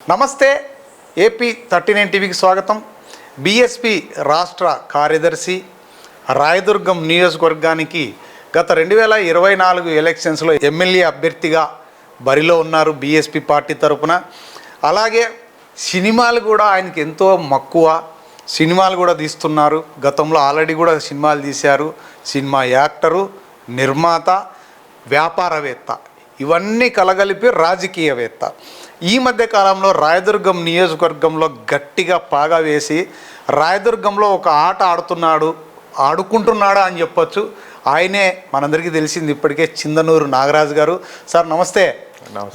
నమస్తే ఏపీ 39 టీవీకి స్వాగతం. బీఎస్పీ రాష్ట్ర కార్యదర్శి రాయదుర్గం నియోజకవర్గానికి గత 2024 ఎలక్షన్స్లో ఎమ్మెల్యే అభ్యర్థిగా బరిలో ఉన్నారు బీఎస్పీ పార్టీ తరపున. అలాగే సినిమాలు కూడా ఆయనకి ఎంతో మక్కువ, సినిమాలు కూడా తీస్తున్నారు. గతంలో ఆల్రెడీ కూడా సినిమాలు తీశారు. సినిమా యాక్టరు, నిర్మాత, వ్యాపారవేత్త, ఇవన్నీ కలగలిపి రాజకీయవేత్త. ఈ మధ్య కాలంలో రాయదుర్గం నియోజకవర్గంలో గట్టిగా పాగా వేసి రాయదుర్గంలో ఒక ఆట ఆడుకుంటున్నాడా అని చెప్పొచ్చు. ఆయనే మనందరికీ తెలిసింది ఇప్పటికే చిందనూరు నాగరాజు గారు. సార్ నమస్తే.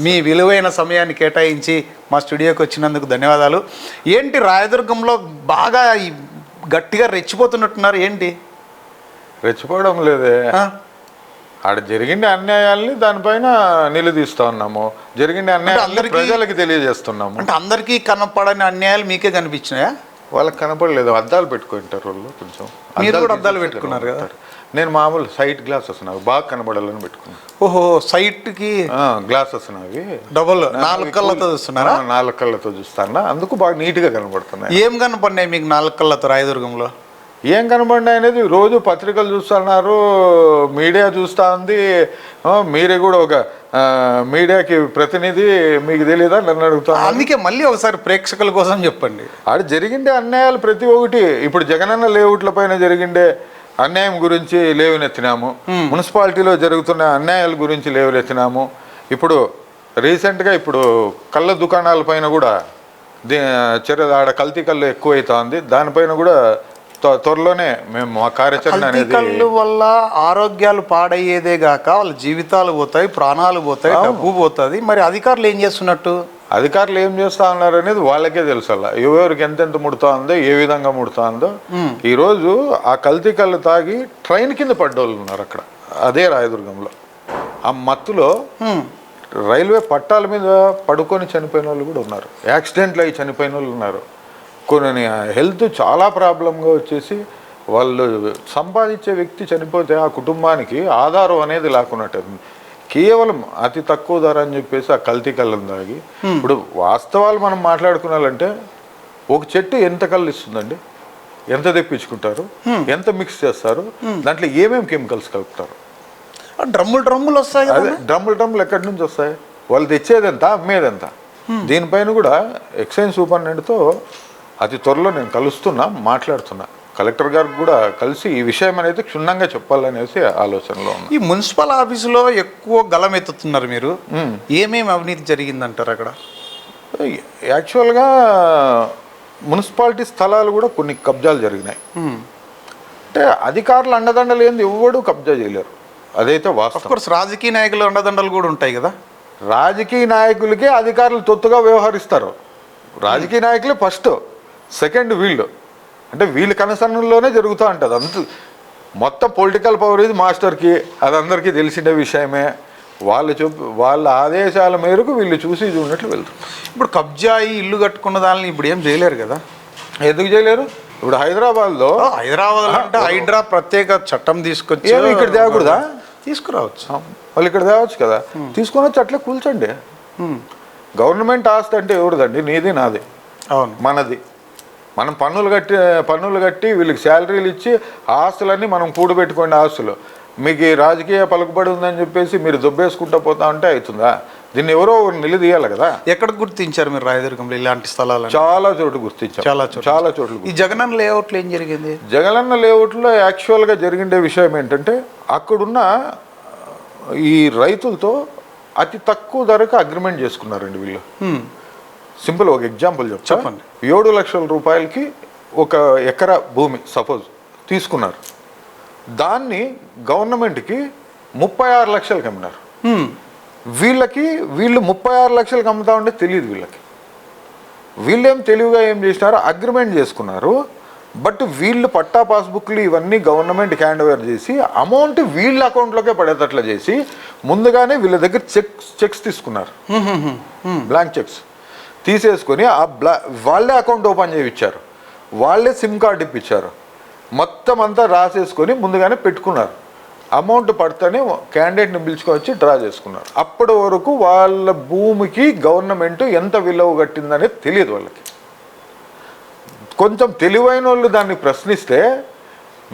మీ విలువైన సమయాన్ని కేటాయించి మా స్టూడియోకి వచ్చినందుకు ధన్యవాదాలు. ఏంటి రాయదుర్గంలో బాగా గట్టిగా రెచ్చిపోతున్నట్టున్నారు, ఏంటి? రెచ్చిపోవడం లేదే, ఆడ జరిగిన అన్యాయాల్ని దానిపైన నిలదీస్తా ఉన్నాము. జరిగిన అన్యాయాలు ప్రజలకి తెలియజేస్తున్నాము. అంటే అందరికీ కనపడని అన్యాయాలు మీకే కనిపించినాయా? వాళ్ళకి కనపడలేదు. అద్దాలు పెట్టుకుంటారు వాళ్ళు. కొంచెం మీరు కూడా అద్దాలు పెట్టుకున్నారు కదా? నేను మామూలు సైట్ గ్లాసెస్ నావి బాగా కనబడాలని పెట్టుకున్నాను. ఓహో, సైట్కి గ్లాసెస్ నావి డబుల్ 4 కళ్ళతో చూస్తున్నారా? 4 కళ్ళతో చూస్తాను, అందుకు బాగా నీట్గా కనబడుతున్నాయి. ఏం కనపడినాయి మీకు 4 కళ్ళతో రాయదుర్గంలో? ఏం కనబడినాయి అనేది రోజు పత్రికలు చూస్తున్నారు, మీడియా చూస్తూ ఉంది. మీరే కూడా ఒక మీడియాకి ప్రతినిధి, మీకు తెలియదా నన్ను అడుగుతాను. అందుకే మళ్ళీ ఒకసారి ప్రేక్షకుల కోసం చెప్పండి. ఆడ జరిగిండే అన్యాయాలు ప్రతి ఒక్కటి. ఇప్పుడు జగనన్న లేఅవుట్ల పైన జరిగిండే అన్యాయం గురించి లేవనెత్తినాము. మున్సిపాలిటీలో జరుగుతున్న అన్యాయాల గురించి లేవనెత్తినాము. ఇప్పుడు రీసెంట్గా కళ్ళ దుకాణాల పైన కూడా ఆడ కల్తీ కళ్ళు ఎక్కువైతుంది. దానిపైన కూడా త్వరలోనే మేము మా కార్యాచరణ అనేది. కళ్ళు వల్ల ఆరోగ్యాలు పాడయ్యేదే గాక వాళ్ళ జీవితాలు పోతాయి, ప్రాణాలు పోతాయి, డబ్బు పోతుంది. మరి అధికారులు ఏం చేస్తున్నట్టు? అధికారులు ఏం చేస్తా ఉన్నారు అనేది వాళ్ళకే తెలుసు. అలా ఎవరికి ఎంతెంత ముడుతా ఉందో, ఏ విధంగా ముడుతా ఉందో. ఈరోజు ఆ కల్తీ కళ్ళు తాగి ట్రైన్ కింద పడ్డోళ్ళు ఉన్నారు అక్కడ, అదే రాయదుర్గంలో. ఆ మత్తులో రైల్వే పట్టాల మీద పడుకొని చనిపోయిన వాళ్ళు కూడా ఉన్నారు. యాక్సిడెంట్లు అయ్యి చనిపోయిన వాళ్ళు ఉన్నారు. కొన్ని హెల్త్ చాలా ప్రాబ్లంగా వచ్చేసి వాళ్ళు సంపాదించే వ్యక్తి చనిపోతే ఆ కుటుంబానికి ఆధారం అనేది లేకున్నట్టు. కేవలం అతి తక్కువ ధర అని చెప్పేసి ఆ కల్తీ కళ్ళను తాగి. ఇప్పుడు వాస్తవాలు మనం మాట్లాడుకున్నాలంటే ఒక చెట్టు ఎంత కళ్ళు ఇస్తుందండి, ఎంత తెప్పించుకుంటారు, ఎంత మిక్స్ చేస్తారు, దాంట్లో ఏమేమి కెమికల్స్ కలుపుతారు. డ్రమ్ములు వస్తాయి. అదే డ్రమ్ములు ఎక్కడి నుంచి వస్తాయి? వాళ్ళు తెచ్చేదెంత, అమ్మేదెంత? దీనిపైన కూడా ఎక్సైజ్ సూపరింటెండెంట్తో అతి త్వరలో నేను మాట్లాడుతున్నా. కలెక్టర్ గారికి కూడా కలిసి ఈ విషయం అనేది క్షుణ్ణంగా చెప్పాలనేసి ఆలోచనలో ఉంది. ఈ మున్సిపల్ ఆఫీసులో ఎక్కువ గలం ఎత్తుతున్నారు మీరు. ఏమేమి అవినీతి జరిగిందంటారు అక్కడ? యాక్చువల్గా మున్సిపాలిటీ స్థలాలు కూడా కొన్ని కబ్జాలు జరిగినాయి. అంటే అధికారులు అండదండలు ఏంది, ఎవడు కబ్జా చేయలేరు, అదైతే వాస్తవం. రాజకీయ నాయకులు అండదండలు కూడా ఉంటాయి కదా. రాజకీయ నాయకులకే అధికారులు తొత్తుగా వ్యవహరిస్తారు. రాజకీయ నాయకులే ఫస్ట్, సెకండ్ వీళ్ళు. అంటే వీళ్ళ కనసన్నుల్లోనే జరుగుతూ ఉంటుంది. మొత్తం పొలిటికల్ పవర్ ఇది మాస్టర్కి, అది అందరికీ తెలిసిన విషయమే. వాళ్ళ ఆదేశాల మేరకు వీళ్ళు చూసి చూడట్లు వెళ్తారు. ఇప్పుడు కబ్జా ఇల్లు కట్టుకున్న దాన్ని ఇప్పుడు ఏం చేయలేరు కదా? ఎందుకు చేయలేరు? ఇప్పుడు హైదరాబాద్ అంటే హైడ్రా ప్రత్యేక చట్టం తీసుకొచ్చి ఇక్కడ తేకూడదా? తీసుకురావచ్చు. వాళ్ళు ఇక్కడ తేవచ్చు కదా. తీసుకొని వచ్చి అట్లే కూల్చండి. గవర్నమెంట్ ఆస్తి అంటే ఎవరిదండి? నీది, నాది, అవును, మనది. మనం పన్నులు కట్టి వీళ్ళకి శాలరీలు ఇచ్చి ఆస్తులన్నీ మనం కూడబెట్టుకోండి ఆస్తులు. మీకు రాజకీయ పలుకుబడి ఉందని చెప్పేసి మీరు దొబ్బేసుకుంటూ పోతా ఉంటే అవుతుందా? దీన్ని ఎవరో నిలదీయాలి కదా. ఎక్కడ గుర్తించారు మీరు రాయదుర్గంలో ఇలాంటి స్థలాలు? చాలా చోట్ల గుర్తించారు, చాలా చోట్ల. ఈ జగనన్న లేఅవుట్లో ఏం జరిగింది? జగనన్న లేఅవుట్లో యాక్చువల్గా జరిగిండే విషయం ఏంటంటే అక్కడున్న ఈ రైతులతో అతి తక్కువ ధరకు అగ్రిమెంట్ చేసుకున్నారండి వీళ్ళు. సింపుల్ ఒక ఎగ్జాంపుల్ చెప్పండి. 7 లక్షల రూపాయలకి ఒక ఎకరా భూమి సపోజ్ తీసుకున్నారు. దాన్ని గవర్నమెంట్కి 36 లక్షలకి అమ్మినారు. వీళ్ళు 36 లక్షలకి అమ్ముతా ఉంటే తెలియదు వీళ్ళకి. వీళ్ళేం తెలివిగా ఏం చేసినారు, అగ్రిమెంట్ చేసుకున్నారు. బట్ వీళ్ళు పట్టా పాస్బుక్లు ఇవన్నీ గవర్నమెంట్ హ్యాండ్ ఓవర్ చేసి అమౌంట్ వీళ్ళ అకౌంట్లోకే పడేటట్లు చేసి ముందుగానే వీళ్ళ దగ్గర చెక్స్ తీసుకున్నారు. బ్లాంక్ చెక్స్ తీసేసుకొని వాళ్ళే అకౌంట్ ఓపెన్ చేయించారు, వాళ్ళే సిమ్ కార్డు ఇప్పించారు, మొత్తం అంతా రాసేసుకొని ముందుగానే పెట్టుకున్నారు. అమౌంట్ పడితేనే క్యాండిడేట్ని పిలుచుకొచ్చి డ్రా చేసుకున్నారు. అప్పటి వరకు వాళ్ళ భూమికి గవర్నమెంట్ ఎంత విలువ కట్టిందనేది తెలియదు వాళ్ళకి. కొంచెం తెలివైన వాళ్ళు దాన్ని ప్రశ్నిస్తే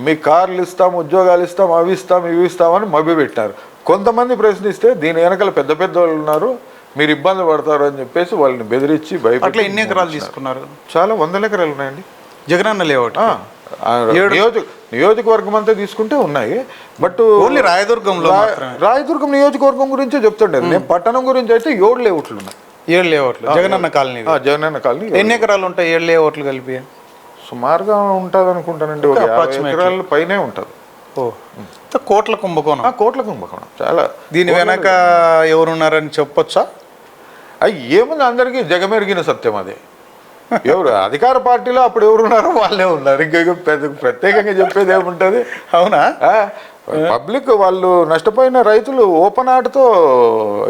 మీ కార్లు ఇస్తాం, ఉద్యోగాలు ఇస్తాం, అవి ఇస్తాం, ఇవి ఇస్తామని మభ్య పెట్టినారు. కొంతమంది ప్రశ్నిస్తే దీని వెనకాల పెద్ద పెద్ద వాళ్ళు ఉన్నారు, మీరు ఇబ్బంది పడతారు అని చెప్పేసి వాళ్ళని బెదిరించి అట్లా ఎన్ని ఎకరాలు తీసుకున్నారు? చాలా 100 ఎకరాలు ఉన్నాయండి. జగనన్న లేఅవుట్ నియోజకవర్గం అంతా తీసుకుంటే ఉన్నాయి. బట్ ఓన్లీ రాయదుర్గంలో రాయదుర్గం నియోజకవర్గం గురించే చెప్తుండేది. నేను పట్టణం గురించి అయితే 7 లేఅవుట్లు ఉన్నాయి. 7 లేఅవుట్లు జగనన్న కాలనీ. జగనన్న కాలనీ ఎన్ని ఎకరాలు ఉంటాయి 7 లేఅవుట్లు కలిపి? సుమారుగా ఉంటుంది అనుకుంటానండి, ఒక 50 ఎకరాల పైనే ఉంటుంది. కోట్ల కుంభకోణం. కోట్ల కుంభకోణం చాలా. దీని వెనక ఎవరున్నారని చెప్పొచ్చా? ఏముంది, అందరికీ జగమెరిగిన సత్యం అది. ఎవరు అధికార పార్టీలో అప్పుడు ఎవరున్నారో వాళ్ళే ఉన్నారు. ఇంకా ప్రత్యేకంగా చెప్పేది ఏముంటుంది? అవునా? పబ్లిక్ వాళ్ళు నష్టపోయిన రైతులు ఓపెన్ ఆటతో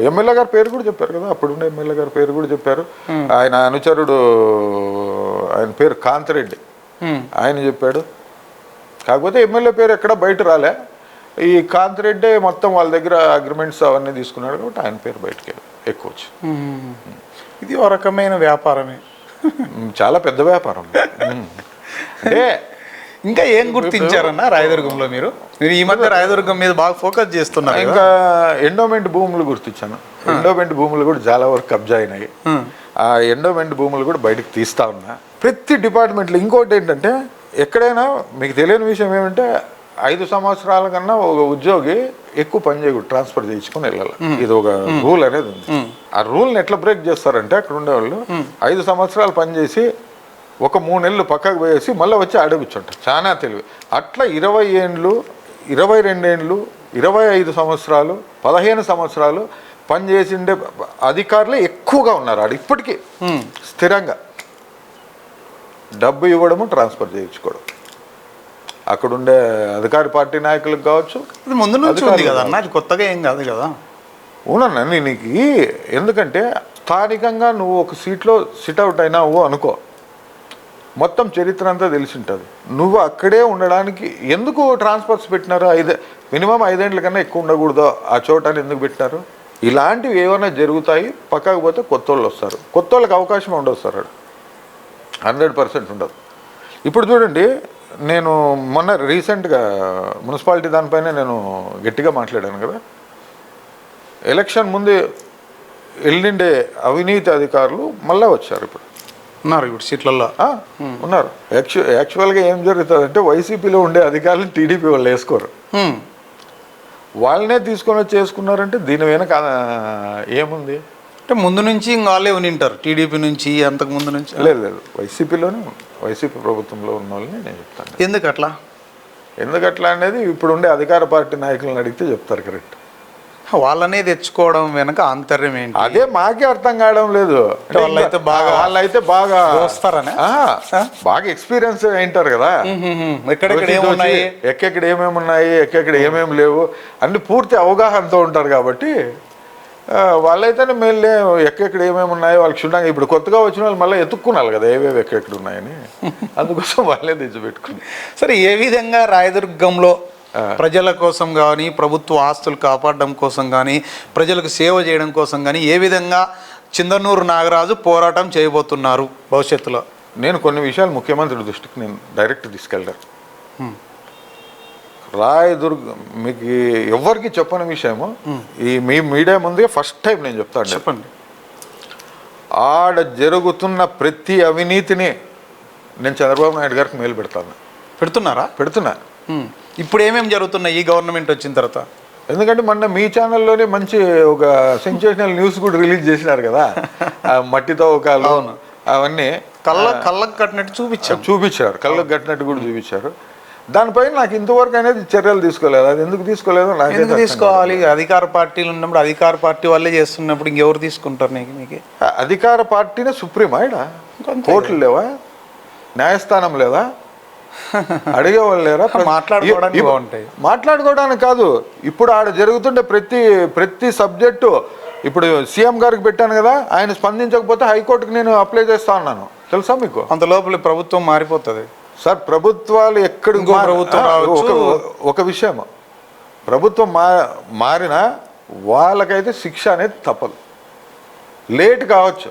ఎమ్మెల్యే గారి పేరు కూడా చెప్పారు కదా, అప్పుడున్న ఎమ్మెల్యే గారి పేరు కూడా చెప్పారు. ఆయన అనుచరుడు, ఆయన పేరు కాంతిరెడ్డి, ఆయన చెప్పాడు. కాకపోతే ఎమ్మెల్యే పేరు ఎక్కడ బయట రాలే. ఈ కాంతిరెడ్డి మొత్తం వాళ్ళ దగ్గర అగ్రిమెంట్స్ అవన్నీ తీసుకున్నాడు కాబట్టి ఆయన పేరు బయటకి ఎక్కువ వచ్చి. ఇది ఒక రకమైన వ్యాపారమే, చాలా పెద్ద వ్యాపారం. అంటే ఇంకా ఏం గుర్తించారన్న రాయదుర్గంలో? మీరు ఈ మధ్య రాయదుర్గం మీద బాగా ఫోకస్ చేస్తున్నారు. ఇంకా ఎండోమెంట్ భూములు గుర్తించాను. ఎండోమెంట్ భూములు కూడా చాలా వరకు కబ్జా అయినాయి. ఆ ఎండోమెంట్ భూములు కూడా బయటకు తీస్తా ఉన్నా. ప్రతి డిపార్ట్మెంట్లో ఇంకోటి ఏంటంటే, ఎక్కడైనా మీకు తెలియని విషయం ఏమంటే, 5 సంవత్సరాల కన్నా ఒక ఉద్యోగి ఎక్కువ పని చేయకూడదు, ట్రాన్స్ఫర్ చేయించుకొని వెళ్ళాలి. ఇది ఒక రూల్ అనేది ఉంది. ఆ రూల్ని ఎట్లా బ్రేక్ చేస్తారంటే, అక్కడ ఉండేవాళ్ళు 5 సంవత్సరాలు పనిచేసి ఒక 3 నెలలు పక్కకు పోయేసి మళ్ళీ వచ్చి ఆడ కూర్చుంటారు. చాలా తెలివి. అట్లా 20 ఏండ్లు, 22 ఏండ్లు, 25 సంవత్సరాలు, 15 సంవత్సరాలు పనిచేసిండే అధికారులే ఎక్కువగా ఉన్నారు ఆడ ఇప్పటికీ. స్థిరంగా డబ్బు ఇవ్వడము, ట్రాన్స్ఫర్ చేయించుకోవడం. అక్కడుండే అధికార పార్టీ నాయకులకు కావచ్చు, ముందు నుంచి ఉంది కదా అన్న, అది కొత్తగా ఏం కాదు కదా. అవునన్నా, నీకు ఎందుకంటే స్థానికంగా నువ్వు ఒక సీట్లో సిట్అవుట్ అయినావు అనుకో, మొత్తం చరిత్ర అంతా తెలిసి ఉంటుంది. నువ్వు అక్కడే ఉండడానికి ఎందుకు ట్రాన్స్ఫర్స్ పెట్టినారు? మినిమం 5 ఏళ్ళ కన్నా ఎక్కువ ఉండకూడదు ఆ చోటని ఎందుకు పెట్టినారు? ఇలాంటివి ఏమైనా జరుగుతాయి. పక్కకు పోతే కొత్త వాళ్ళు వస్తారు. కొత్త వాళ్ళకి అవకాశం ఉండదు సార్, 100% ఉండదు. ఇప్పుడు చూడండి, నేను మొన్న రీసెంట్గా మున్సిపాలిటీ దానిపైన నేను గట్టిగా మాట్లాడాను కదా. ఎలక్షన్ ముందు వెళ్ళిండే అవినీతి అధికారులు మళ్ళీ వచ్చారు. ఇప్పుడు ఉన్నారు, ఇప్పుడు సీట్లలో ఉన్నారు. యాక్చువల్గా ఏం జరుగుతుందంటే, వైసీపీలో ఉండే అధికారులు టీడీపీ వాళ్ళు వేసుకోరు, వాళ్ళనే తీసుకొని వచ్చి చేసుకున్నారంటే దీని వెనక ఏముంది అంటే, ముందు నుంచి వాళ్ళే ఉనింటారు టీడీపీ నుంచి, అంతకు ముందు నుంచి. లేదు, వైసీపీలోనే, వైసీపీ ప్రభుత్వంలో ఉన్న వాళ్ళని నేను చెప్తాను. ఎందుకట్లా అనేది ఇప్పుడు ఉండే అధికార పార్టీ నాయకులను అడిగితే చెప్తారు కరెక్ట్. వాళ్ళనే తెచ్చుకోవడం వెనక ఆంతర్యం ఏంటి? అదే మాకే అర్థం కావడం లేదు. వాళ్ళైతే బాగా వస్తారని, బాగా ఎక్స్పీరియన్స్ అయింటారు కదా, ఎక్కడెక్కడ ఏమేమి ఉన్నాయి, ఎక్కడెక్కడ ఏమేమి లేవు అన్ని పూర్తి అవగాహనతో ఉంటారు. కాబట్టి వాళ్ళైతేనే మేళ్ళే ఎక్కడెక్కడ ఏమేమి ఉన్నాయో వాళ్ళకి క్షుణ్ణంగా. ఇప్పుడు కొత్తగా వచ్చిన వాళ్ళు మళ్ళీ ఎత్తుక్కున్నారు కదా ఏవేవి ఎక్కడెక్కడ ఉన్నాయని, అందుకోసం వాళ్ళే తెచ్చిపెట్టుకుని. సరే, ఏ విధంగా రాయదుర్గంలో ప్రజల కోసం కానీ, ప్రభుత్వ ఆస్తులు కాపాడడం కోసం కానీ, ప్రజలకు సేవ చేయడం కోసం కానీ ఏ విధంగా చిందనూరు నాగరాజు పోరాటం చేయబోతున్నారు భవిష్యత్తులో? నేను కొన్ని విషయాలు ముఖ్యమంత్రి దృష్టికి నేను డైరెక్ట్ తీసుకెళ్తాను. రాయదుర్గం మీకు ఎవరికి చెప్పని విషయము, ఈ మీ మీడియా ముందే ఫస్ట్ టైం నేను చెప్తాను. చెప్పండి. ఆడ జరుగుతున్న ప్రతి అవినీతిని నేను చంద్రబాబు నాయుడు గారికి మేలు పెడతాను. పెడుతున్నా. ఇప్పుడు ఏమేమి జరుగుతున్నాయి ఈ గవర్నమెంట్ వచ్చిన తర్వాత? ఎందుకంటే మొన్న మీ ఛానల్లోనే మంచి ఒక సెన్సేషనల్ న్యూస్ కూడా రిలీజ్ చేసినారు కదా, మట్టితో ఒక అవన్నీ కళ్ళకు కట్టినట్టు చూపించారు, కళ్ళకు కట్టినట్టు కూడా చూపించారు. దానిపైన నాకు ఇంతవరకు అనేది చర్యలు తీసుకోలేదు. అది ఎందుకు తీసుకోలేదు? ఎందుకు తీసుకోవాలి? అధికార పార్టీలు ఉన్నప్పుడు అధికార పార్టీ వాళ్ళే చేస్తున్నప్పుడు ఇంకెవరు తీసుకుంటారు? మీకు అధికార పార్టీనే సుప్రీం ఆడ, కోర్టులు లేవా, న్యాయస్థానం లేదా, అడిగేవాళ్ళు లేరా? మాట్లాడుకోవడానికి కాదు, ఇప్పుడు ఆడ జరుగుతుండే ప్రతి సబ్జెక్టు ఇప్పుడు సీఎం గారికి పెట్టాను కదా, ఆయన స్పందించకపోతే హైకోర్టుకి నేను అప్లై చేస్తా ఉన్నాను, తెలుసా మీకు? అంత లోపల ప్రభుత్వం మారిపోతుంది సార్. ప్రభుత్వాలు ఎక్కడ ఒక విషయం, ప్రభుత్వం మారినా వాళ్ళకైతే శిక్ష అనేది తప్పదు. లేట్ కావచ్చు,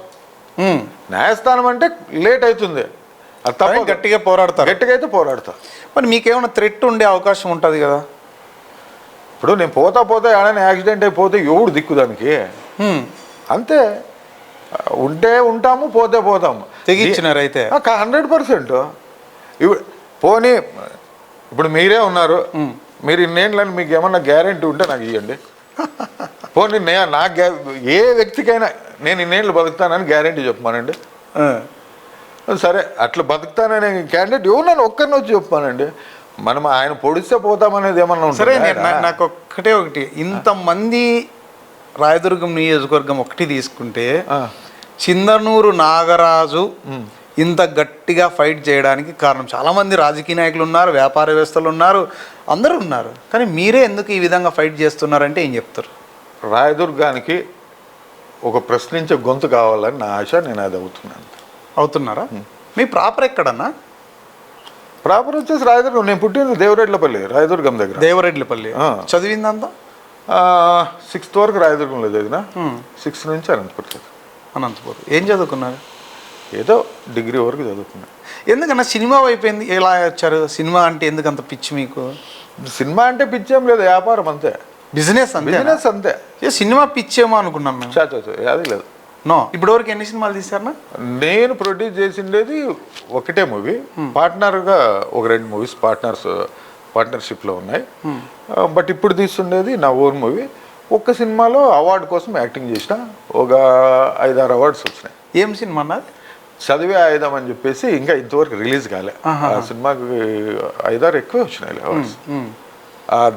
న్యాయస్థానం అంటే లేట్ అవుతుంది, అది తప్ప గట్టిగా పోరాడతారు. గట్టిగా అయితే పోరాడతా. మరి మీకేమైనా థ్రెట్ ఉండే అవకాశం ఉంటుంది కదా? ఇప్పుడు నేను పోతా ఏడైనా యాక్సిడెంట్ అయిపోతే ఎవడు దిక్కు దానికి? అంతే, ఉంటే ఉంటాము, పోతే పోతాము. తెగించినారు అయితే 100%. ఇప్పుడు పోనీ, ఇప్పుడు మీరే ఉన్నారు, మీరు ఇన్నేళ్ళని మీకు ఏమన్నా గ్యారెంటీ ఉంటే నాకు ఇవ్వండి. పోనీ నాకు ఏ వ్యక్తికైనా నేను ఇన్నేళ్ళు బతుకుతానని గ్యారెంటీ చెప్పమానండి. సరే, అట్లా బతుకుతాననే క్యాండిడేట్ ఎవరు ఒక్కరిని వచ్చి చెప్పానండి. మనం ఆయన పొడిస్తే పోతామనేది ఏమన్నా సరే. నాకు ఒకటి, ఇంతమంది రాయదుర్గం నియోజకవర్గం ఒకటి తీసుకుంటే చిందనూరు నాగరాజు ఇంత గట్టిగా ఫైట్ చేయడానికి కారణం చాలామంది రాజకీయ నాయకులు ఉన్నారు, వ్యాపారవేత్తలు ఉన్నారు, అందరూ ఉన్నారు. కానీ మీరే ఎందుకు ఈ విధంగా ఫైట్ చేస్తున్నారంటే ఏం చెప్తారు? రాయదుర్గానికి ఒక ప్రశ్నించే గొంతు కావాలని నా ఆశ. నేను అది అవుతున్నారా? మీ ప్రాపర్ ఎక్కడన్నా? ప్రాపర్ వచ్చేసి రాయదుర్గం. నేను పుట్టింది దేవరెడ్లపల్లి, రాయదుర్గం దగ్గర. దేవరెడ్లపల్లి. చదివిందంతా 6th వరకు రాయదుర్గంలో చదివిన, 6 నుంచి అనంతపురం. ఏం చదువుకున్నారు? ఏదో డిగ్రీ వరకు చదువుకున్నాను. ఎందుకన్నా సినిమా అయిపోయింది, ఎలా వచ్చారు? సినిమా అంటే ఎందుకు అంత పిచ్చి మీకు? సినిమా అంటే పిచ్చేం లేదు, వ్యాపారం అంతే, బిజినెస్ అంతే. సినిమా పిచ్చేమో అనుకున్నాం మేము. అది లేదు. నో, ఇప్పటి వరకు ఎన్ని సినిమాలు తీశారన్నా? నేను ప్రొడ్యూస్ చేసిండేది ఒకటే మూవీ. పార్ట్నర్గా ఒక 2 మూవీస్ పార్ట్నర్షిప్లో ఉన్నాయి. బట్ ఇప్పుడు తీస్తుండేది నా ఓన్ మూవీ. ఒక్క సినిమాలో అవార్డు కోసం యాక్టింగ్ చేసిన, ఒక 5-6 అవార్డ్స్ వచ్చినాయి. ఏం సినిమా అన్నది? చదివే ఆయుధం అని చెప్పేసి, ఇంకా ఇంతవరకు రిలీజ్ కాలే. ఆ సినిమాకి 5-6 ఎక్కువ వచ్చినాయి అవార్డ్స్.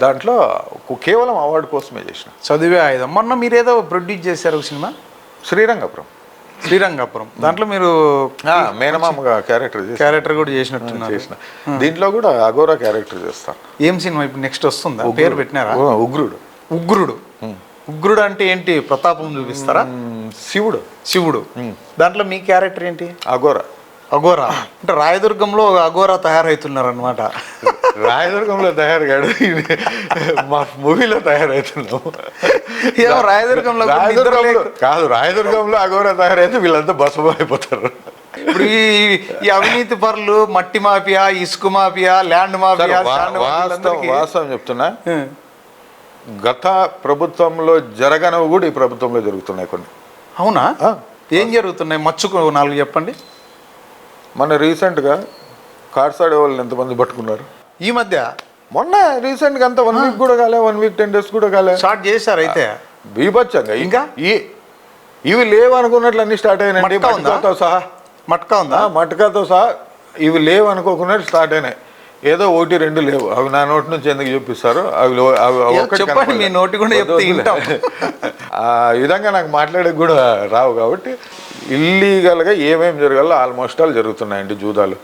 దాంట్లో కేవలం అవార్డు కోసమే చేసిన. చదివే ఆయుధం. మొన్న మీరు ఏదో ప్రొడ్యూస్ చేశారు ఒక సినిమా, శ్రీరంగపురం. దాంట్లో మీరు మేనమామగా క్యారెక్టర్ కూడా చేసినట్టున్నారు. చేసిన దీంట్లో కూడా అఘోరా క్యారెక్టర్ చేస్తాను. ఏం సినిమా ఇప్పుడు నెక్స్ట్ వస్తుందా? పేరు పెట్టినారా? ఉగ్రుడు అంటే ఏంటి? ప్రతాపం చూపిస్తారా? శివుడు. దాంట్లో మీ క్యారెక్టర్ ఏంటి? అఘోరా అంటే రాయదుర్గంలో అఘోరా తయారవుతున్నారు అనమాట. రాయదుర్గంలో తయారు కాదు, మా మూవీలో తయారవుతున్నాము. రాయదుర్గంలో కాదు, రాయదుర్గంలో అఘోరా తయారైతే వీళ్ళంతా బసబ అయిపోతారు. ఇప్పుడు ఈ అవినీతి పరులు, మట్టి మాఫియా, ఇసుక మాఫియా, ల్యాండ్ మాఫియా, వాస్తవం చెప్తున్నా, గత ప్రభుత్వంలో జరగనవి కూడా ఈ ప్రభుత్వంలో జరుగుతున్నాయి కొన్ని. అవునా? ఏం జరుగుతున్నాయి? మచ్చుకు 4 చెప్పండి. మన రీసెంట్గా కార్సాడే వాళ్ళని ఎంతమంది పట్టుకున్నారు ఈ మధ్య? మొన్న రీసెంట్గా అంతా 1 వీక్ కూడా కాలే, 1 వీక్ 10 days కూడా కాలే, స్టార్ట్ చేశారు. అయితే బీభత్సంగా ఇంకా ఇవి లేవు అనుకున్నట్లు అన్ని స్టార్ట్ అయినాయి. మట్కాతో సహా మట్కాతో సహా ఇవి లేవు అనుకోకున్నట్టు స్టార్ట్ అయినాయి. ఏదో 1-2 లేవు. అవి నా నోటి నుంచి ఎందుకు చూపిస్తారు? చెప్పండి, మీ నోటి కూడా చెప్తే ఆ విధంగా నాకు మాట్లాడే కూడా రావు. కాబట్టి ఇల్లీగల్గా ఏమేమి జరగాలో ఆల్మోస్ట్ ఆల్ జరుగుతున్నాయండి జూదాలు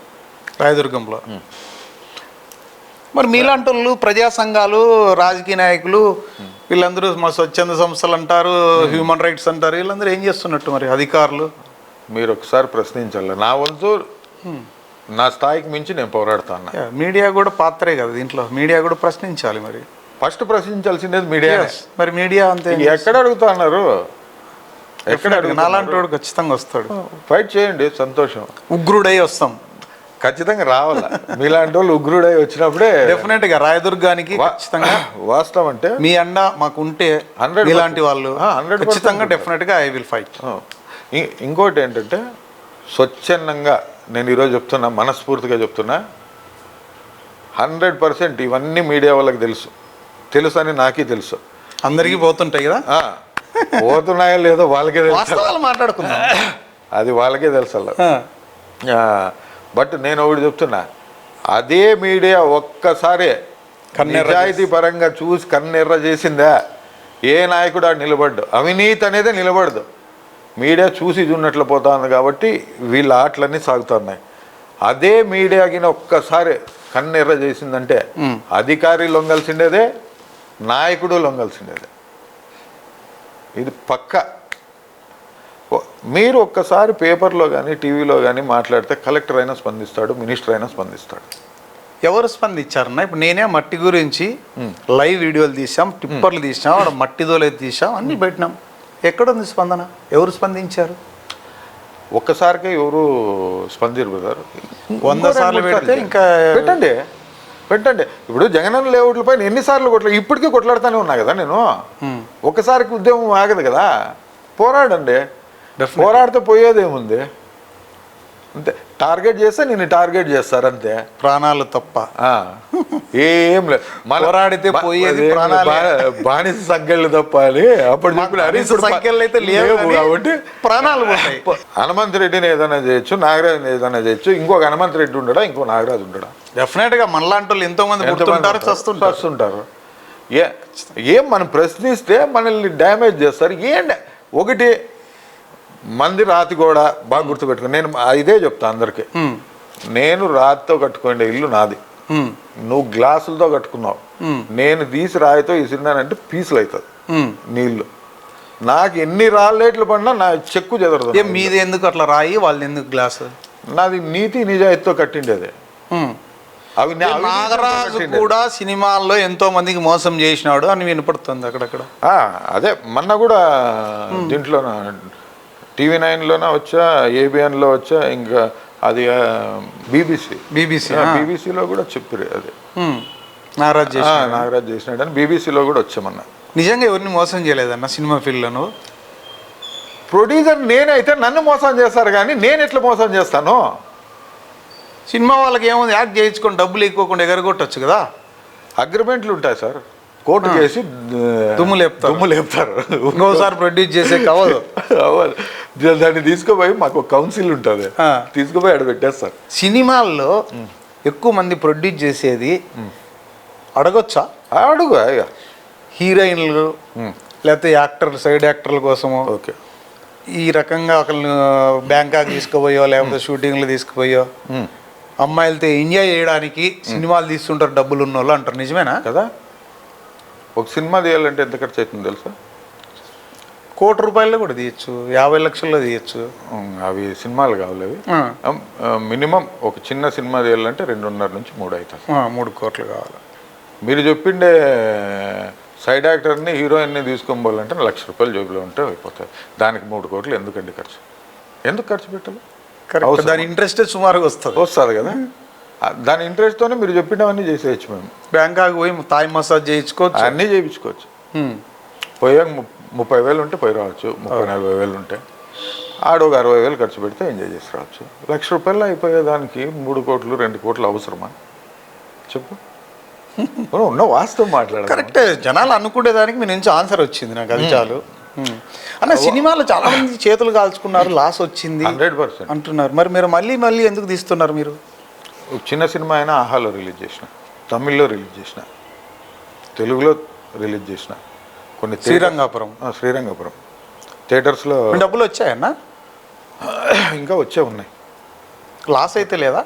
రాయదుర్గంలో. మరి మీలాంటి వాళ్ళు, ప్రజా సంఘాలు, రాజకీయ నాయకులు, వీళ్ళందరూ మా స్వచ్ఛంద సంస్థలు అంటారు, హ్యూమన్ రైట్స్ అంటారు, వీళ్ళందరూ ఏం చేస్తున్నట్టు మరి అధికారులు? మీరు ఒకసారి ప్రశ్నించాలి. నా వంతు నా స్థాయికి మించి నేను పోరాడుతాను. మీడియా కూడా పాత్రే కదా దీంట్లో, మీడియా కూడా ప్రశ్నించాలి. మరి ఫస్ట్ ప్రశ్నించాల్సిందేది మీడియా. మరి మీడియా అంతే. ఎక్కడ అడుగుతా అన్నారు? ఎక్కడ నాలాంటి వాడు ఖచ్చితంగా వస్తాడు. ఫైట్ చేయండి, సంతోషం. ఉగ్రుడై వస్తాం, ఖచ్చితంగా రావాలా. మీలాంటి వాళ్ళు ఉగ్రుడై వచ్చినప్పుడే డెఫినెట్ గా రాయదుర్గానికి ఖచ్చితంగా. వాస్తవం అంటే మీ అండ మాకు ఉంటే ఇలాంటి వాళ్ళు ఖచ్చితంగా డెఫినెట్ గా ఐ విల్ ఫైట్. ఇంకోటి ఏంటంటే, స్వచ్ఛందంగా నేను ఈరోజు చెప్తున్నా, మనస్ఫూర్తిగా చెప్తున్నా, 100% ఇవన్నీ మీడియా వాళ్ళకి తెలుసు అని నాకే తెలుసు. అందరికీ పోతుంటాయి కదా, పోతున్నాయో లేదో వాళ్ళకే తెలుసు. మాట్లాడుకుందాం, అది వాళ్ళకే తెలుసు. బట్ నేను ఒకటి చెప్తున్నా, అదే మీడియా ఒక్కసారి నిజాయితీ పరంగా చూసి కన్నెర్ర చేసిందా, ఏ నాయకుడు ఆడు నిలబడ్డు. అవినీతి అనేది నిలబడదు. మీడియా చూసి చూన్నట్లు పోతా ఉంది కాబట్టి వీళ్ళ ఆటలన్నీ సాగుతున్నాయి. అదే మీడియాకి ఒక్కసారి కన్నెర్ర చేసిందంటే అధికారి లొంగాల్సిండేదే, నాయకుడు లొంగాల్సిండేదే. ఇది పక్క. మీరు ఒక్కసారి పేపర్లో కానీ టీవీలో కానీ మాట్లాడితే కలెక్టర్ అయినా స్పందిస్తాడు, మినిస్టర్ అయినా స్పందిస్తాడు. ఎవరు స్పందించారన్న? ఇప్పుడు నేనే మట్టి గురించి లైవ్ వీడియోలు తీసాం, టిప్పర్లు తీసాం, ఆడ మట్టి దోలేదు తీసాం, అన్నీ పెట్టినాం. ఎక్కడుంది స్పందన? ఎవరు స్పందించారు? ఒక్కసారికే ఎవరు స్పందిరు బ్రదర్. 100 సార్లు పెడితే ఇంకా పెట్టండి. ఇప్పుడు జగనన్న లేఅవుట్ల పైన ఎన్నిసార్లు ఇప్పటికీ కొట్లాడుతూనే ఉన్నా కదా నేను. ఒక్కసారికి ఉద్యమం ఆగదు కదా, పోరాడండి. పోరాడితే పోయేదేముంది? అంతే. టార్గెట్ చేస్తే నేను టార్గెట్ చేస్తారు అంతే. ప్రాణాలు తప్ప ఏం లేదు. పోరాడితే పోయేది ప్రాణాలు, బానిస సంఖ్యలు తప్ప అని అప్పుడు చెప్పిన సంఖ్యలు అయితే లేవు కాబట్టి ప్రాణాలు పోతాయి. హనుమంత్ రెడ్డిని ఏదైనా చేయొచ్చు, నాగరాజుని ఏదైనా చేయొచ్చు. ఇంకొక హనుమంత్ రెడ్డి ఉండడా, ఇంకో నాగరాజు ఉండడా? డెఫినెట్ గా మనలాంటి వాళ్ళు ఎంతో మంది పుడుతుంటారు, చస్తుంటారు. ఏం మనం ప్రశ్నిస్తే మనల్ని డ్యామేజ్ చేస్తారు. ఒకటి మంది రాతి కూడా బాగా గుర్తుపెట్టుకో. నేను ఇదే చెప్తా అందరికి, నేను రాతితో కట్టుకునే ఇల్లు నాది, నువ్వు గ్లాసులతో కట్టుకున్నావు, నేను తీసి రాయితో ఇసిరినానంటే పీసులు అవుతుంది నీళ్ళు. నాకు ఎన్ని రాళ్ళేట్లు పడినా నా చెక్కు చెదరదు. మీది ఎందుకు అట్లా రాయి, వాళ్ళు ఎందుకు గ్లాసు? నాది నీతి నిజాయితీతో కట్టిండేది. అవి నాగరాజు కూడా సినిమాల్లో ఎంతో మందికి మోసం చేసినాడు అని వినపడుతుంది అక్కడక్కడ. అదే మొన్న కూడా దీంట్లో TV9లోనే వచ్చా, ABNలో వచ్చా, ఇంకా అది బీబీసీలో కూడా చెప్పారు. అది నాగరాజ్ చేసినాడు అని బీబీసీలో కూడా వచ్చామన్నా. నిజంగా ఎవరిని మోసం చేయలేదన్న సినిమా ఫీల్డ్లో నువ్వు? ప్రొడ్యూసర్ నేనైతే నన్ను మోసం చేస్తారు కానీ నేను ఎట్లా మోసం చేస్తాను? సినిమా వాళ్ళకి ఏముంది, యాక్ట్ చేయించుకొని డబ్బులు ఇవ్వకుండా ఎగరగొట్టచ్చు కదా. అగ్రిమెంట్లు ఉంటాయి సార్, కోర్టు చేసి దుమ్ము లేపుతారు. ఇంకోసారి ప్రొడ్యూస్ చేసే అవ్వదు. దాన్ని తీసుకుపోయి మాకు కౌన్సిల్ ఉంటుంది, తీసుకుపోయి ఆడ పెట్టేస్తారు. సినిమాల్లో ఎక్కువ మంది ప్రొడ్యూస్ చేసేది అడగొచ్చా? అడుగు. హీరోయిన్లు లేకపోతే సైడ్ యాక్టర్ల కోసము ఓకే ఈ రకంగా ఒకరిని బ్యాంకాక్ తీసుకుపోయో లేకపోతే షూటింగ్లు తీసుకుపోయో అమ్మాయిలతో ఎంజాయ్ చేయడానికి సినిమాలు తీస్తుంటారు డబ్బులు ఉన్న వాళ్ళు అంటారు. నిజమేనా కదా? ఒక సినిమా తీయాలంటే ఎంత ఖర్చు అవుతుంది తెలుసా? 1 కోటి రూపాయల్లో కూడా తీయచ్చు, 50 లక్షల్లో తీయచ్చు. అవి సినిమాలు కావాలి. అవి మినిమం ఒక చిన్న సినిమా తీయాలంటే 2.5 నుంచి 3 అవుతుంది. 3 కోట్లు కావాలి. మీరు చెప్పిండే సైడ్ యాక్టర్ని హీరోయిన్ని తీసుకొని పోవాలంటే 1 లక్ష రూపాయలు జోబులో ఉంటే అయిపోతుంది. దానికి 3 కోట్లు ఎందుకండి ఖర్చు? ఎందుకు ఖర్చు పెట్టాలి? దాని ఇంట్రెస్ట్ సుమారుగా వస్తుంది కదా. దాని ఇంట్రెస్ట్తోనే మీరు చెప్పినవన్నీ చేసేయచ్చు. మేము బ్యాంకాక్ పోయి థాయ్ మసాజ్ చేయించుకోవచ్చు, అన్నీ చేయించుకోవచ్చు. పోయాక 30,000 ఉంటే పోయి రావచ్చు, 30-40,000 ఉంటే ఆడ ఒక 60,000 ఖర్చు పెడితే ఎంజాయ్ చేసి రావచ్చు. 1 లక్ష రూపాయలు అయిపోయేదానికి 3 కోట్లు 2 కోట్లు అవసరమా చెప్పు? ఉన్న వాస్తవం మాట్లాడాలి. కరెక్టే. జనాలు అనుకునేదానికి మీ నుంచి ఆన్సర్ వచ్చింది, నాకు అది చాలు. అన్న సినిమాలో చాలా మంది చేతులు కాల్చుకున్నారు, లాస్ వచ్చింది 100% అంటున్నారు. మరి మీరు మళ్ళీ ఎందుకు తీస్తున్నారు? మీరు చిన్న సినిమా అయినా ఆహాలో రిలీజ్ చేసిన, తమిళ్లో రిలీజ్ చేసిన, తెలుగులో రిలీజ్ చేసిన, కొన్ని శ్రీరంగపురం థియేటర్స్లో డబ్బులు వచ్చాయన్నా? ఇంకా ఉన్నాయి. లాస్ అయితే లేదా?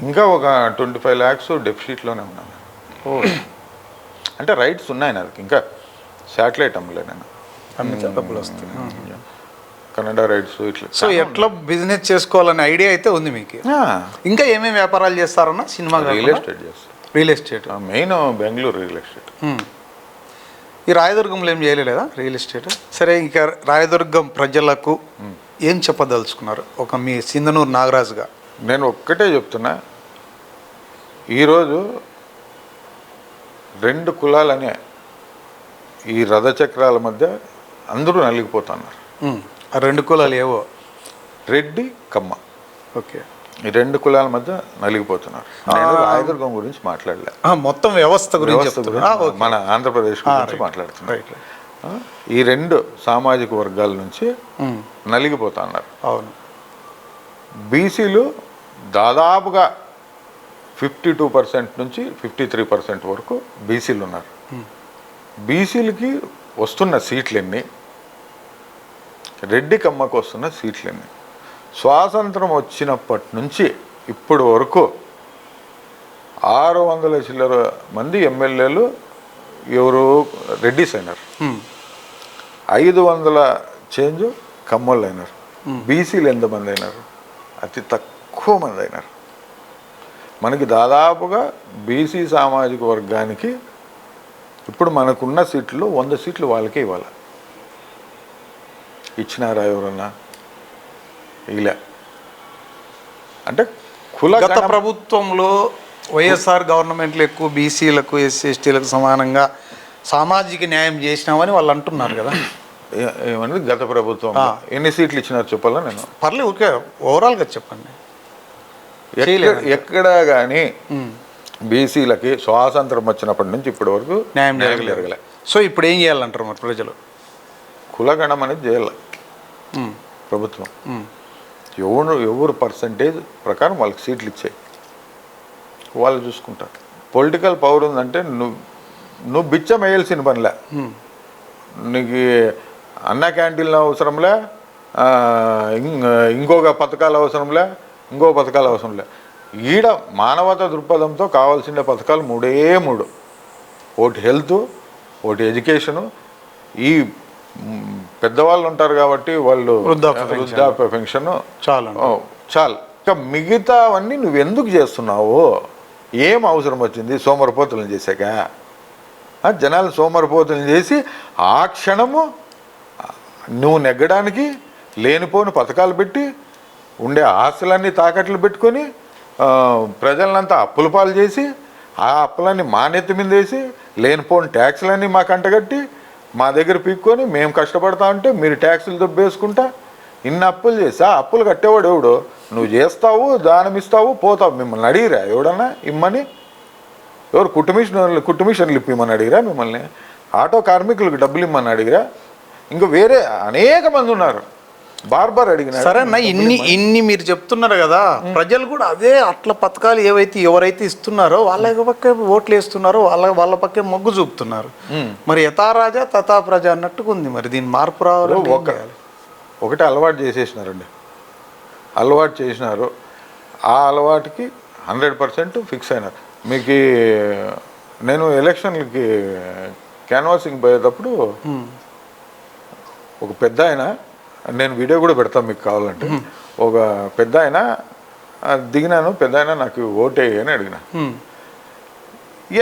ఇంకా ఒక 25 lakhs డెఫిసిట్లోనే ఉన్నాను. అంటే రైట్స్ ఉన్నాయి నాకు, ఇంకా శాటిలైట్ అమ్మలే నేను, డబ్బులు వస్తాయి. కన్నడ రైట్స్ ఇట్లా. సో ఎట్లా బిజినెస్ చేసుకోవాలనే ఐడియా అయితే ఉంది మీకు? ఇంకా ఏమేమి వ్యాపారాలు చేస్తారన్నా? సినిమా, రియల్ ఎస్టేట్ చేస్తారు. Real estate main Bengaluru real estate. ఈ రాయదుర్గంలో ఏం చేయలేదా రియల్ ఎస్టేట్? సరే, ఇక రాయదుర్గం ప్రజలకు ఏం చెప్పదలుచుకున్నారు ఒక మీ సింధనూరు నాగరాజుగా? నేను ఒక్కటే చెప్తున్నా, ఈరోజు 2 కులాలనే ఈ రథచక్రాల మధ్య అందరూ నలిగిపోతున్నారు. ఆ 2 కులాలు ఏవో? రెడ్డి, కమ్మ. ఓకే. ఈ 2 కులాల మధ్య నలిగిపోతున్నారు. నేను రాయదుర్గం గురించి మాట్లాడలే, మొత్తం వ్యవస్థ గురించి మన ఆంధ్రప్రదేశ్ గురించి మాట్లాడుతున్నారు. ఈ 2 సామాజిక వర్గాల నుంచి నలిగిపోతున్నారు. అవును. బీసీలు దాదాపుగా 52% నుంచి 53% వరకు బీసీలు ఉన్నారు. బీసీలకి వస్తున్న సీట్లన్నీ, రెడ్డి కమ్మకు వస్తున్న సీట్లన్నీ, స్వాతంత్రం వచ్చినప్పటి నుంచి ఇప్పటి వరకు 600 చిల్లర మంది ఎమ్మెల్యేలు ఎవరు రెడ్డిస్ అయినారు, 500 చేంజ్ కమ్మోళ్ళు అయినారు. బీసీలు ఎంతమంది అయినారు? అతి తక్కువ మంది అయినారు. మనకి దాదాపుగా బీసీ సామాజిక వర్గానికి ఇప్పుడు మనకున్న సీట్లు 100 సీట్లు వాళ్ళకే ఇవ్వాలి. ఇచ్చినారా ఎవరన్నా? ఇలా అంటే గత ప్రభుత్వంలో వైఎస్ఆర్ గవర్నమెంట్లో ఎక్కువ బీసీలకు ఎస్సీ ఎస్టీలకు సమానంగా సామాజిక న్యాయం చేసినామని వాళ్ళు అంటున్నారు కదా. ఏమన్నది గత ప్రభుత్వం ఎన్ని సీట్లు ఇచ్చినారు చెప్పాలా? నేను పర్లేదు, ఓకే, ఓవరాల్గా చెప్పండి. ఎక్కడా కానీ బీసీలకి స్వాతంత్రం వచ్చినప్పటి నుంచి ఇప్పటి వరకు న్యాయం జరగలే. సో ఇప్పుడు ఏం చేయాలంటారు మరి ప్రజలు? కులగణం అనేది చేయాలి ప్రభుత్వం. ఎవరు పర్సంటేజ్ ప్రకారం వాళ్ళకి సీట్లు ఇచ్చాయి, వాళ్ళు చూసుకుంటారు. పొలిటికల్ పవర్ ఉందంటే నువ్వు బిచ్చం వేయాల్సిన పనిలే, నీకు అన్న క్యాంటీన్లు అవసరంలే, ఇంకొక పథకాలు అవసరంలే, ఇంకో పథకాలు అవసరంలే. ఈడ మానవతా దృక్పథంతో కావాల్సిన పథకాలు 3 ఒకటి హెల్త్, ఒకటి ఎడ్యుకేషను. ఈ పెద్దవాళ్ళు ఉంటారు కాబట్టి వాళ్ళు వృద్ధాప్య పెన్షన్ చాలు. ఇంకా మిగతావన్నీ నువ్వు ఎందుకు చేస్తున్నావు? ఏం అవసరం వచ్చింది? సోమరిపోతులను చేశాక జనాలు సోమరిపోతులను చేసి ఆ క్షణము నువ్వు నెగ్గడానికి లేనిపోని పథకాలు పెట్టి ఉండే ఆస్తులన్నీ తాకట్లు పెట్టుకొని ప్రజలనంతా అప్పుల పాలు చేసి ఆ అప్పులన్నీ మాన్యత మీద వేసి లేనిపోని ట్యాక్సులన్నీ మాకు అంటగట్టి మా దగ్గర పీక్కొని మేము కష్టపడతా ఉంటే మీరు ట్యాక్సులు దొబ్బేసుకుంటా ఇన్ని అప్పులు చేసి ఆ అప్పులు కట్టేవాడు ఎవడు? నువ్వు చేస్తావు, దానం ఇస్తావు, పోతావు. మిమ్మల్ని అడిగిరా ఎవడన్నా ఇమ్మని? ఎవరు కుట్టుమిషన్లు ఇప్పిమని అడిగిరా మిమ్మల్ని? ఆటో కార్మికులకు డబ్బులు ఇమ్మని అడిగిరా? ఇంకా వేరే అనేక మంది ఉన్నారు బార్బార్ అడిగిన. సరే అన్న, ఇన్ని మీరు చెప్తున్నారు కదా, ప్రజలు కూడా అదే అట్ల పథకాలు ఎవరైతే ఇస్తున్నారో వాళ్ళ పక్కే ఓట్లు వేస్తున్నారో వాళ్ళ పక్కే మొగ్గు చూపుతున్నారు. మరి యథా రాజా తథా ప్రజ అన్నట్టుగా ఉంది. మరి దీని మార్పు రావాలి. ఒకటి అలవాటు చేసినారు. ఆ అలవాటుకి 100% ఫిక్స్ అయినారు. మీకు నేను ఎలక్షన్లకి క్యాన్వాసింగ్ పోయేటప్పుడు ఒక పెద్ద ఆయన, నేను వీడియో కూడా పెడతాను మీకు కావాలంటే, ఒక పెద్ద ఆయన దిగినాను. పెద్ద ఆయన నాకు ఓటేయి అని అడిగిన.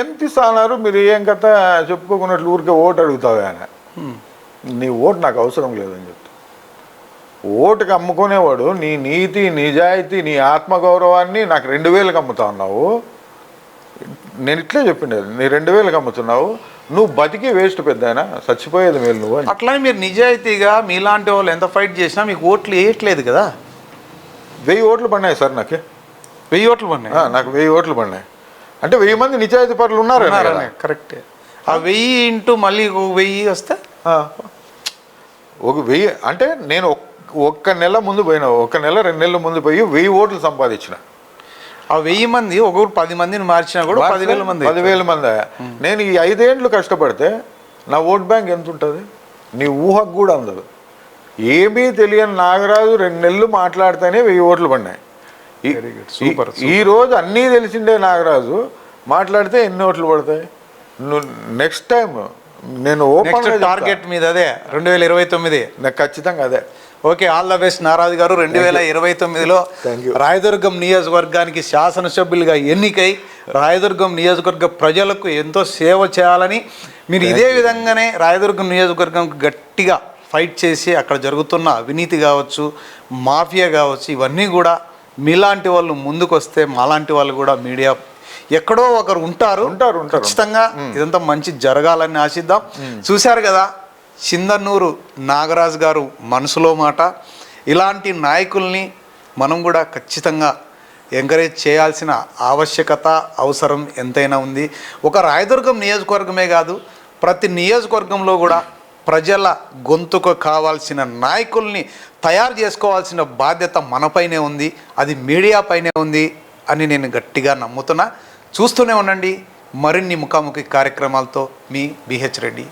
ఎంత ఇస్తున్నారు మీరు? ఏం కథ చెప్పుకోకున్నట్లు ఊరికే ఓటు అడుగుతావు ఆయన. నీ ఓటు నాకు అవసరం లేదని చెప్తా. ఓటుకి అమ్ముకునేవాడు నీ నీతి, నిజాయితీ, నీ ఆత్మగౌరవాన్ని నాకు 2000కి అమ్ముతా ఉన్నావు. నేను ఇట్లే చెప్పిండేది, నీ 2000కి అమ్ముతున్నావు, నువ్వు బతికి వేస్ట్ పెద్దాయన, చచ్చిపోయేది మేలు నువ్వు అని. అట్లా మీరు నిజాయితీగా మీలాంటి వాళ్ళు ఎంత ఫైట్ చేసినా మీకు ఓట్లు వేయట్లేదు కదా. 1000 ఓట్లు పడినాయి సార్ నాకు. 1000 ఓట్లు పడినాయి నాకు 1000 ఓట్లు పడినాయి. అంటే 1000 మంది నిజాయితీ పరులు ఉన్నారు. కరెక్టే. ఆ 1000 ఇంటూ మళ్ళీ 1000 వస్తే ఒక 1000 అంటే నేను ఒక్క నెల ముందు పోయినా, 1 నెల 2 నెలల ముందు పోయి 1000 ఓట్లు సంపాదించిన. ఆ 1000 మంది ఒక్కొక్కరు 10 మందిని మార్చినా కూడా 10,000 మంది. 10,000 మంది. నేను ఈ 5 ఏళ్ళు కష్టపడితే నా ఓట్ బ్యాంక్ ఎంత ఉంటుంది నీ ఊహకు కూడా అందదు. ఏమీ తెలియని నాగరాజు 2 నెలలు మాట్లాడితేనే 1000 ఓట్లు పడినాయి. ఈరోజు అన్నీ తెలిసిండే నాగరాజు మాట్లాడితే ఎన్ని ఓట్లు పడతాయి? నెక్స్ట్ టైం నేను ఓపెన్ టార్గెట్ మీద అదే 2029 నాకు ఖచ్చితంగా అదే. ఓకే, ఆల్ ద బెస్ట్ నారాజు గారు. 2029లో రాయదుర్గం నియోజకవర్గానికి శాసనసభ్యులుగా ఎన్నికై రాయదుర్గం నియోజకవర్గ ప్రజలకు ఎంతో సేవ చేయాలని మీరు ఇదే విధంగానే రాయదుర్గం నియోజకవర్గం గట్టిగా ఫైట్ చేసి అక్కడ జరుగుతున్న అవినీతి కావచ్చు, మాఫియా కావచ్చు, ఇవన్నీ కూడా మీలాంటి వాళ్ళు ముందుకు వస్తే మాలాంటి వాళ్ళు కూడా మీడియా ఎక్కడో ఒకరు ఉంటారు ఖచ్చితంగా ఇదంతా మంచి జరగాలని ఆశిద్దాం. చూశారు కదా చిందన్నూరు నాగరాజు గారు మనసులో మాట. ఇలాంటి నాయకుల్ని మనం కూడా ఖచ్చితంగా ఎంకరేజ్ చేయాల్సిన ఆవశ్యకత, అవసరం ఎంతైనా ఉంది. ఒక రాయదుర్గం నియోజకవర్గమే కాదు, ప్రతి నియోజకవర్గంలో కూడా ప్రజల గొంతుకు కావాల్సిన నాయకుల్ని తయారు చేసుకోవాల్సిన బాధ్యత మనపైనే ఉంది, అది మీడియా పైనే ఉంది అని నేను గట్టిగా నమ్ముతున్నా. చూస్తూనే ఉండండి మరిన్ని ముఖాముఖి కార్యక్రమాలతో. మీ బిహెచ్ రెడ్డి.